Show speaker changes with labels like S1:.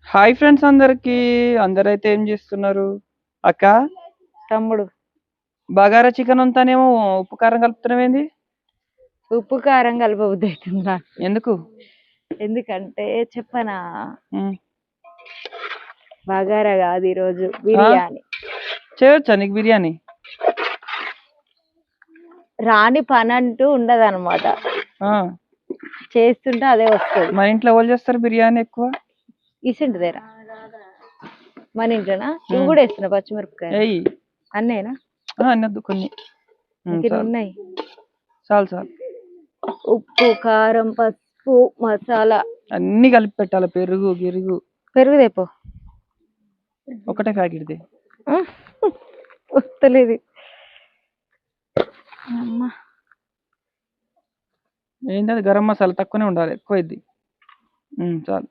S1: Hi friends అందరికి. అందరైతే ఏం చేస్తున్నారు? అక్క,
S2: తమ్ముడు
S1: బగారా చికెన్ అంతానేమో ఉప్పు కారం కలుపుతున్నావేంది?
S2: ఉప్పు కారం కలపబుద్ధి అవుతుంది నాకు.
S1: ఎందుకు?
S2: ఎందుకంటే చెప్పనా,
S1: ఉమ్.
S2: బగారా కాదు ఈరోజు
S1: ఆ?
S2: బిర్యానీ.
S1: చేయొచ్చా నీకు బిర్యానీ?
S2: రాని పని అంటూ ఉండదు అనమాట,
S1: ఆ.
S2: చేస్తుంటే అదే వస్తుంది.
S1: మన ఇంట్లో ఎవరు చేస్తారు బిర్యానీ ఎక్కువ?
S2: ఇసింటి దగ్గర మన ఇంట్లోనా? ఇవి కూడా వేస్తున్నా పచ్చిమిరపకాయ
S1: ఎయ్యి.
S2: అన్నేనా?
S1: అన్నద్దు కొన్ని.
S2: ఇంక
S1: చాలు
S2: ఉన్నాయి.
S1: చాలు చాలు.
S2: ఉప్పు కారం పసుపు మసాలా
S1: అన్ని కలిపి పెట్టాలి. పెరుగు గిరుగు
S2: పెరుగు తెపో.
S1: ఒకటే ప్యాకెట్ది.
S2: వస్తలేదు అమ్మా.
S1: ఏంటది? గరం మసాలా తక్కువనే ఉండాలి, ఎక్కువ ఇది. చాలు.